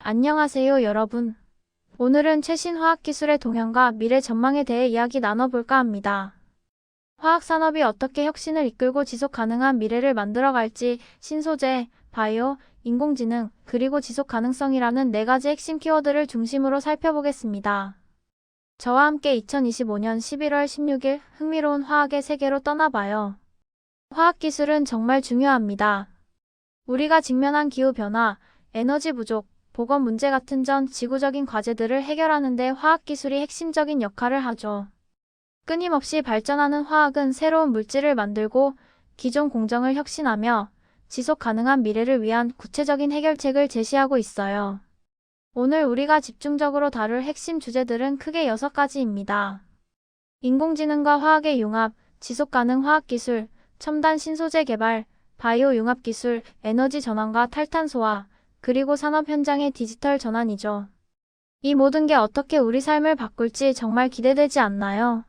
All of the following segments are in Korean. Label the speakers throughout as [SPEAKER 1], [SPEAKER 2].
[SPEAKER 1] 안녕하세요, 여러분. 오늘은 최신 화학기술의 동향과 미래 전망에 대해 이야기 나눠볼까 합니다. 화학산업이 어떻게 혁신을 이끌고 지속 가능한 미래를 만들어갈지 신소재, 바이오, 인공지능, 그리고 지속 가능성이라는 네 가지 핵심 키워드를 중심으로 살펴보겠습니다. 저와 함께 2025년 11월 16일 흥미로운 화학의 세계로 떠나봐요. 화학기술은 정말 중요합니다. 우리가 직면한 기후변화, 에너지 부족, 보건 문제 같은 전 지구적인 과제들을 해결하는 데 화학기술이 핵심적인 역할을 하죠. 끊임없이 발전하는 화학은 새로운 물질을 만들고 기존 공정을 혁신하며 지속 가능한 미래를 위한 구체적인 해결책을 제시하고 있어요. 오늘 우리가 집중적으로 다룰 핵심 주제들은 크게 6가지입니다. 인공지능과 화학의 융합, 지속가능 화학기술, 첨단 신소재 개발, 바이오 융합기술, 에너지 전환과 탈탄소화, 그리고 산업 현장의 디지털 전환이죠. 이 모든 게 어떻게 우리 삶을 바꿀지 정말 기대되지 않나요?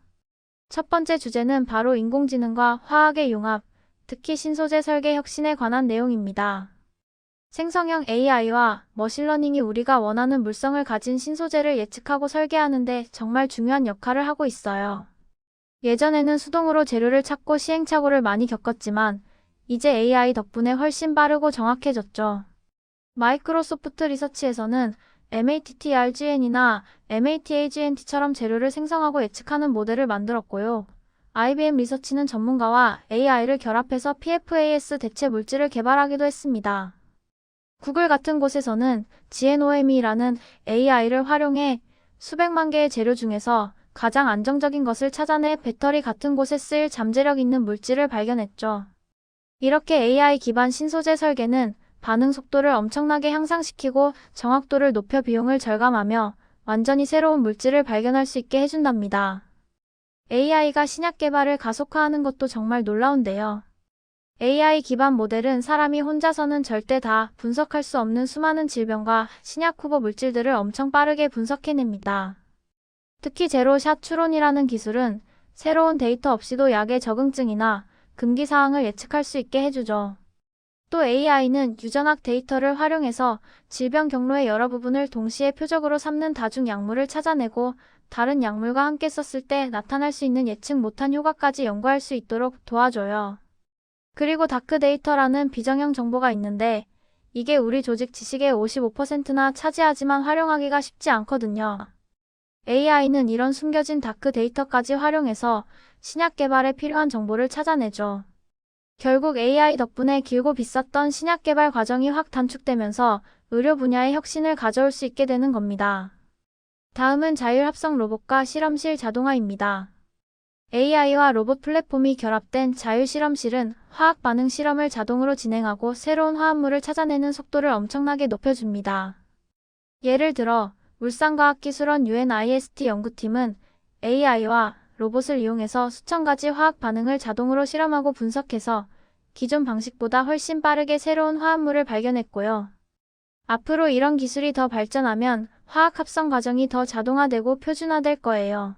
[SPEAKER 1] 첫 번째 주제는 바로 인공지능과 화학의 융합, 특히 신소재 설계 혁신에 관한 내용입니다. 생성형 AI와 머신러닝이 우리가 원하는 물성을 가진 신소재를 예측하고 설계하는 데 정말 중요한 역할을 하고 있어요. 예전에는 수동으로 재료를 찾고 시행착오를 많이 겪었지만 이제 AI 덕분에 훨씬 빠르고 정확해졌죠. 마이크로소프트 리서치에서는 MATTRGN이나 MATAGNT처럼 재료를 생성하고 예측하는 모델을 만들었고요. IBM 리서치는 전문가와 AI를 결합해서 PFAS 대체 물질을 개발하기도 했습니다. 구글 같은 곳에서는 GNOME라는 AI를 활용해 수백만 개의 재료 중에서 가장 안정적인 것을 찾아내 배터리 같은 곳에 쓰일 잠재력 있는 물질을 발견했죠. 이렇게 AI 기반 신소재 설계는 반응 속도를 엄청나게 향상시키고 정확도를 높여 비용을 절감하며 완전히 새로운 물질을 발견할 수 있게 해준답니다. AI가 신약 개발을 가속화하는 것도 정말 놀라운데요. AI 기반 모델은 사람이 혼자서는 절대 다 분석할 수 없는 수많은 질병과 신약 후보 물질들을 엄청 빠르게 분석해냅니다. 특히 제로샷 추론이라는 기술은 새로운 데이터 없이도 약의 적응증이나 금기 사항을 예측할 수 있게 해주죠. 또 AI는 유전학 데이터를 활용해서 질병 경로의 여러 부분을 동시에 표적으로 삼는 다중 약물을 찾아내고 다른 약물과 함께 썼을 때 나타날 수 있는 예측 못한 효과까지 연구할 수 있도록 도와줘요. 그리고 다크 데이터라는 비정형 정보가 있는데 이게 우리 조직 지식의 55%나 차지하지만 활용하기가 쉽지 않거든요. AI는 이런 숨겨진 다크 데이터까지 활용해서 신약 개발에 필요한 정보를 찾아내죠. 결국 AI 덕분에 길고 비쌌던 신약 개발 과정이 확 단축되면서 의료 분야의 혁신을 가져올 수 있게 되는 겁니다. 다음은 자율합성 로봇과 실험실 자동화입니다. AI와 로봇 플랫폼이 결합된 자율실험실은 화학 반응 실험을 자동으로 진행하고 새로운 화합물을 찾아내는 속도를 엄청나게 높여줍니다. 예를 들어 울산과학기술원 UNIST 연구팀은 AI와 로봇을 이용해서 수천 가지 화학 반응을 자동으로 실험하고 분석해서 기존 방식보다 훨씬 빠르게 새로운 화합물을 발견했고요. 앞으로 이런 기술이 더 발전하면 화학 합성 과정이 더 자동화되고 표준화될 거예요.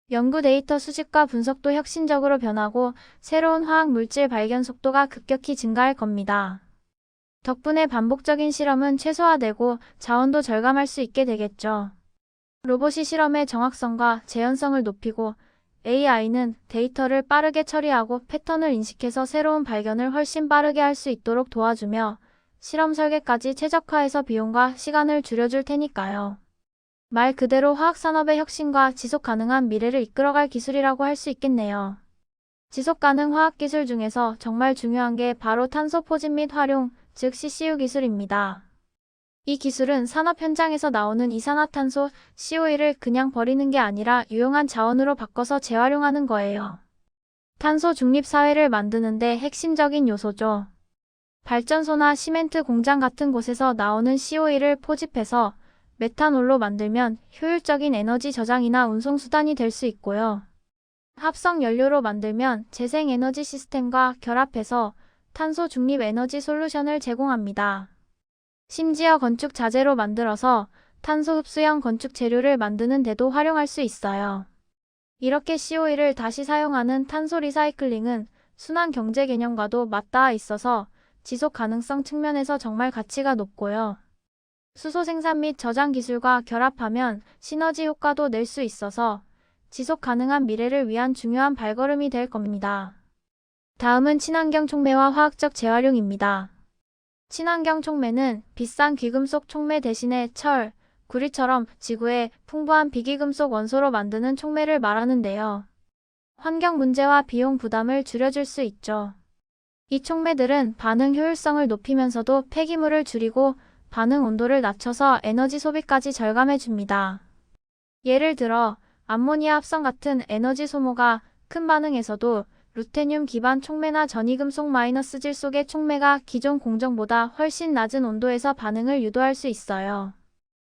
[SPEAKER 1] 연구 데이터 수집과 분석도 혁신적으로 변하고 새로운 화학 물질 발견 속도가 급격히 증가할 겁니다. 덕분에 반복적인 실험은 최소화되고 자원도 절감할 수 있게 되겠죠. 로봇이 실험의 정확성과 재현성을 높이고 AI는 데이터를 빠르게 처리하고 패턴을 인식해서 새로운 발견을 훨씬 빠르게 할 수 있도록 도와주며 실험 설계까지 최적화해서 비용과 시간을 줄여줄 테니까요. 말 그대로 화학산업의 혁신과 지속 가능한 미래를 이끌어갈 기술이라고 할 수 있겠네요. 지속 가능 화학기술 중에서 정말 중요한 게 바로 탄소 포집 및 활용, 즉 CCU 기술입니다. 이 기술은 산업 현장에서 나오는 이산화탄소, COE를 그냥 버리는 게 아니라 유용한 자원으로 바꿔서 재활용하는 거예요. 탄소 중립 사회를 만드는데 핵심적인 요소죠. 발전소나 시멘트 공장 같은 곳에서 나오는 COE를 포집해서 메탄올로 만들면 효율적인 에너지 저장이나 운송 수단이 될 수 있고요. 합성 연료로 만들면 재생 에너지 시스템과 결합해서 탄소 중립 에너지 솔루션을 제공합니다. 심지어 건축 자재로 만들어서 탄소 흡수형 건축 재료를 만드는 데도 활용할 수 있어요. 이렇게 COE를 다시 사용하는 탄소 리사이클링은 순환 경제 개념과도 맞닿아 있어서 지속 가능성 측면에서 정말 가치가 높고요. 수소 생산 및 저장 기술과 결합하면 시너지 효과도 낼 수 있어서 지속 가능한 미래를 위한 중요한 발걸음이 될 겁니다. 다음은 친환경 촉매와 화학적 재활용입니다. 친환경 촉매는 비싼 귀금속 촉매 대신에 철, 구리처럼 지구에 풍부한 비귀금속 원소로 만드는 촉매를 말하는데요. 환경 문제와 비용 부담을 줄여줄 수 있죠. 이 촉매들은 반응 효율성을 높이면서도 폐기물을 줄이고 반응 온도를 낮춰서 에너지 소비까지 절감해 줍니다. 예를 들어 암모니아 합성 같은 에너지 소모가 큰 반응에서도 루테늄 기반 촉매나 전이금속 마이너스 질소계 촉매가 기존 공정보다 훨씬 낮은 온도에서 반응을 유도할 수 있어요.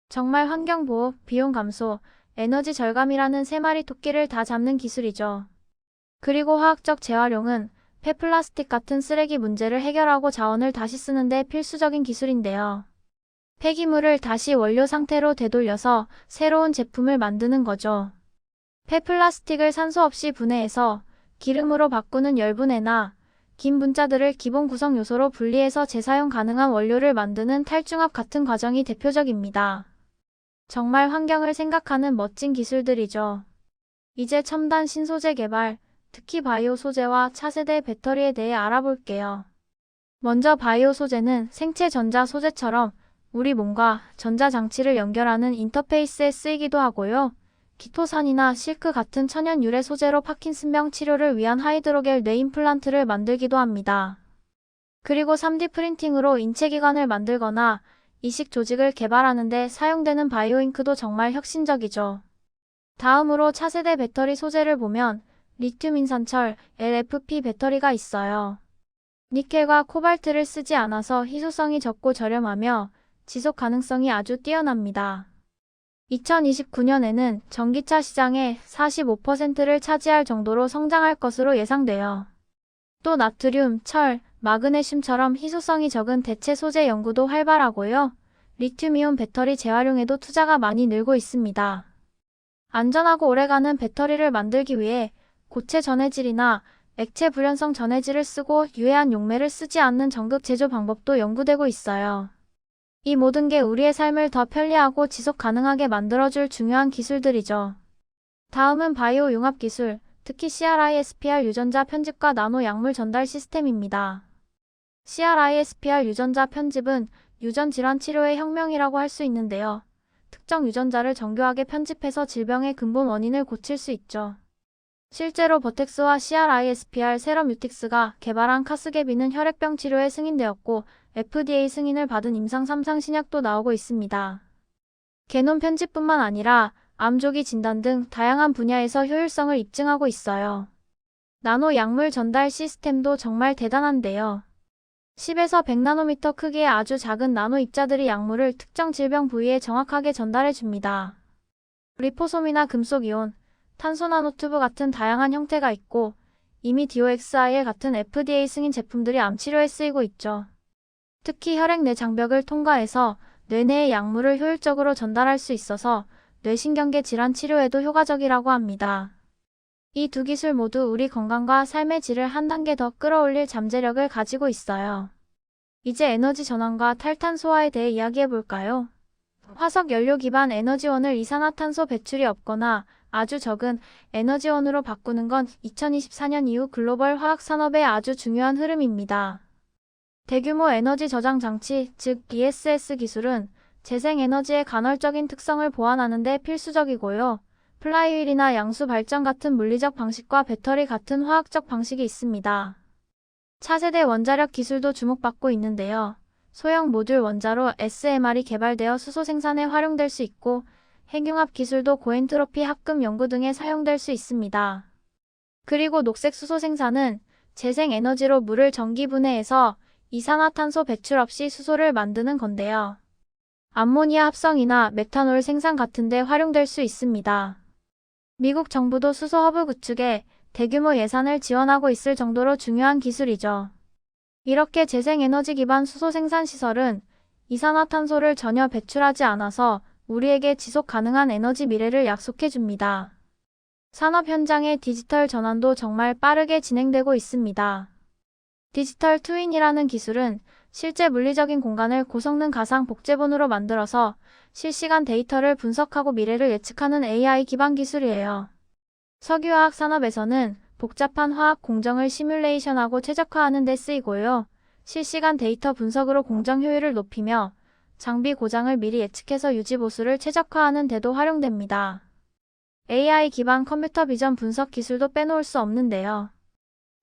[SPEAKER 1] 정말 환경보호, 비용 감소, 에너지 절감이라는 세 마리 토끼를 다 잡는 기술이죠. 그리고 화학적 재활용은 폐플라스틱 같은 쓰레기 문제를 해결하고 자원을 다시 쓰는데 필수적인 기술인데요. 폐기물을 다시 원료 상태로 되돌려서 새로운 제품을 만드는 거죠. 폐플라스틱을 산소 없이 분해해서 기름으로 바꾸는 열분해나 긴 분자들을 기본 구성 요소로 분리해서 재사용 가능한 원료를 만드는 탈중합 같은 과정이 대표적입니다. 정말 환경을 생각하는 멋진 기술들이죠. 이제 첨단 신소재 개발, 특히 바이오 소재와 차세대 배터리에 대해 알아볼게요. 먼저 바이오 소재는 생체 전자 소재처럼 우리 몸과 전자장치를 연결하는 인터페이스에 쓰이기도 하고요. 기토산이나 실크 같은 천연 유래 소재로 파킨슨병 치료를 위한 하이드로겔 뇌 임플란트를 만들기도 합니다. 그리고 3D 프린팅으로 인체기관을 만들거나 이식 조직을 개발하는 데 사용되는 바이오잉크도 정말 혁신적이죠. 다음으로 차세대 배터리 소재를 보면 리튬 인산철 LFP 배터리가 있어요. 니켈과 코발트를 쓰지 않아서 희소성이 적고 저렴하며 지속 가능성이 아주 뛰어납니다. 2029년에는 전기차 시장의 45%를 차지할 정도로 성장할 것으로 예상돼요. 또 나트륨, 철, 마그네슘처럼 희소성이 적은 대체 소재 연구도 활발하고요. 리튬이온 배터리 재활용에도 투자가 많이 늘고 있습니다. 안전하고 오래가는 배터리를 만들기 위해 고체 전해질이나 액체 불연성 전해질을 쓰고 유해한 용매를 쓰지 않는 전극 제조 방법도 연구되고 있어요. 이 모든 게 우리의 삶을 더 편리하고 지속 가능하게 만들어줄 중요한 기술들이죠. 다음은 바이오 융합 기술, 특히 CRISPR 유전자 편집과 나노 약물 전달 시스템입니다. CRISPR 유전자 편집은 유전 질환 치료의 혁명이라고 할 수 있는데요. 특정 유전자를 정교하게 편집해서 질병의 근본 원인을 고칠 수 있죠. 실제로 버텍스와 CRISPR 세러뮤틱스가 개발한 카스게비는 혈액병 치료에 승인되었고 FDA 승인을 받은 임상 3상 신약도 나오고 있습니다. 게놈 편집뿐만 아니라 암 조기 진단 등 다양한 분야에서 효율성을 입증하고 있어요. 나노 약물 전달 시스템도 정말 대단한데요. 10에서 100나노미터 크기의 아주 작은 나노 입자들이 약물을 특정 질병 부위에 정확하게 전달해 줍니다. 리포솜이나 금속이온, 탄소 나노튜브 같은 다양한 형태가 있고 이미 DOXIL 같은 FDA 승인 제품들이 암 치료에 쓰이고 있죠. 특히 혈액 내 장벽을 통과해서 뇌내의 약물을 효율적으로 전달할 수 있어서 뇌신경계 질환 치료에도 효과적이라고 합니다. 이 두 기술 모두 우리 건강과 삶의 질을 한 단계 더 끌어올릴 잠재력을 가지고 있어요. 이제 에너지 전환과 탈탄소화에 대해 이야기해 볼까요? 화석 연료 기반 에너지원을 이산화탄소 배출이 없거나 아주 적은 에너지원으로 바꾸는 건 2024년 이후 글로벌 화학 산업의 아주 중요한 흐름입니다. 대규모 에너지 저장 장치, 즉 ESS 기술은 재생에너지의 간헐적인 특성을 보완하는 데 필수적이고요. 플라이휠이나 양수 발전 같은 물리적 방식과 배터리 같은 화학적 방식이 있습니다. 차세대 원자력 기술도 주목받고 있는데요. 소형 모듈 원자로 SMR이 개발되어 수소 생산에 활용될 수 있고 핵융합 기술도 고엔트로피 합금 연구 등에 사용될 수 있습니다. 그리고 녹색 수소 생산은 재생에너지로 물을 전기 분해해서 이산화탄소 배출 없이 수소를 만드는 건데요. 암모니아 합성이나 메탄올 생산 같은 데 활용될 수 있습니다. 미국 정부도 수소 허브 구축에 대규모 예산을 지원하고 있을 정도로 중요한 기술이죠. 이렇게 재생에너지 기반 수소 생산 시설은 이산화탄소를 전혀 배출하지 않아서 우리에게 지속 가능한 에너지 미래를 약속해 줍니다. 산업 현장의 디지털 전환도 정말 빠르게 진행되고 있습니다. 디지털 트윈이라는 기술은 실제 물리적인 공간을 고성능 가상 복제본으로 만들어서 실시간 데이터를 분석하고 미래를 예측하는 AI 기반 기술이에요. 석유화학 산업에서는 복잡한 화학 공정을 시뮬레이션하고 최적화하는 데 쓰이고요. 실시간 데이터 분석으로 공정 효율을 높이며 장비 고장을 미리 예측해서 유지 보수를 최적화하는 데도 활용됩니다. AI 기반 컴퓨터 비전 분석 기술도 빼놓을 수 없는데요.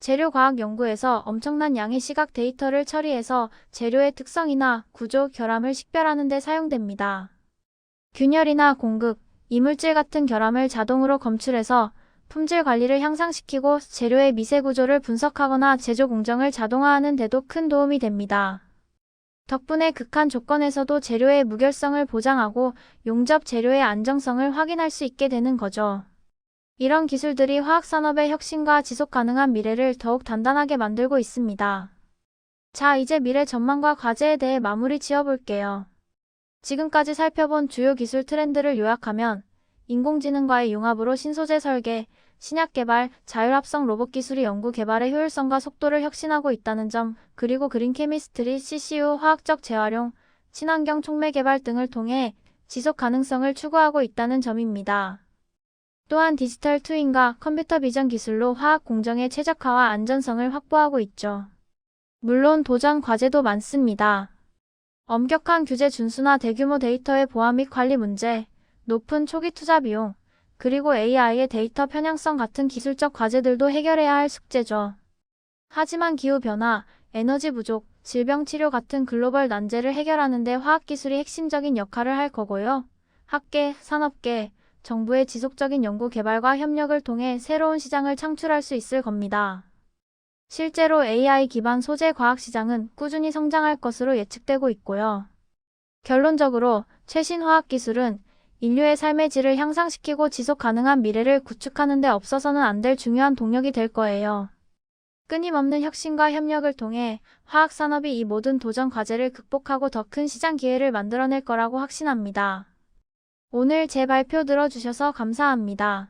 [SPEAKER 1] 재료과학 연구에서 엄청난 양의 시각 데이터를 처리해서 재료의 특성이나 구조, 결함을 식별하는 데 사용됩니다. 균열이나 공극, 이물질 같은 결함을 자동으로 검출해서 품질 관리를 향상시키고 재료의 미세 구조를 분석하거나 제조 공정을 자동화하는 데도 큰 도움이 됩니다. 덕분에 극한 조건에서도 재료의 무결성을 보장하고 용접 재료의 안정성을 확인할 수 있게 되는 거죠. 이런 기술들이 화학산업의 혁신과 지속가능한 미래를 더욱 단단하게 만들고 있습니다. 자, 이제 미래 전망과 과제에 대해 마무리 지어볼게요. 지금까지 살펴본 주요 기술 트렌드를 요약하면 인공지능과의 융합으로 신소재 설계, 신약 개발, 자율합성 로봇 기술이 연구 개발의 효율성과 속도를 혁신하고 있다는 점, 그리고 그린 케미스트리, CCU, 화학적 재활용, 친환경 촉매 개발 등을 통해 지속 가능성을 추구하고 있다는 점입니다. 또한 디지털 트윈과 컴퓨터 비전 기술로 화학 공정의 최적화와 안전성을 확보하고 있죠. 물론 도전 과제도 많습니다. 엄격한 규제 준수나 대규모 데이터의 보안 및 관리 문제, 높은 초기 투자 비용, 그리고 AI의 데이터 편향성 같은 기술적 과제들도 해결해야 할 숙제죠. 하지만 기후변화, 에너지 부족, 질병 치료 같은 글로벌 난제를 해결하는 데 화학기술이 핵심적인 역할을 할 거고요. 학계, 산업계, 정부의 지속적인 연구 개발과 협력을 통해 새로운 시장을 창출할 수 있을 겁니다. 실제로 AI 기반 소재 과학 시장은 꾸준히 성장할 것으로 예측되고 있고요. 결론적으로 최신 화학 기술은 인류의 삶의 질을 향상시키고 지속 가능한 미래를 구축하는 데 없어서는 안 될 중요한 동력이 될 거예요. 끊임없는 혁신과 협력을 통해 화학 산업이 이 모든 도전 과제를 극복하고 더 큰 시장 기회를 만들어낼 거라고 확신합니다. 오늘 제 발표 들어주셔서 감사합니다.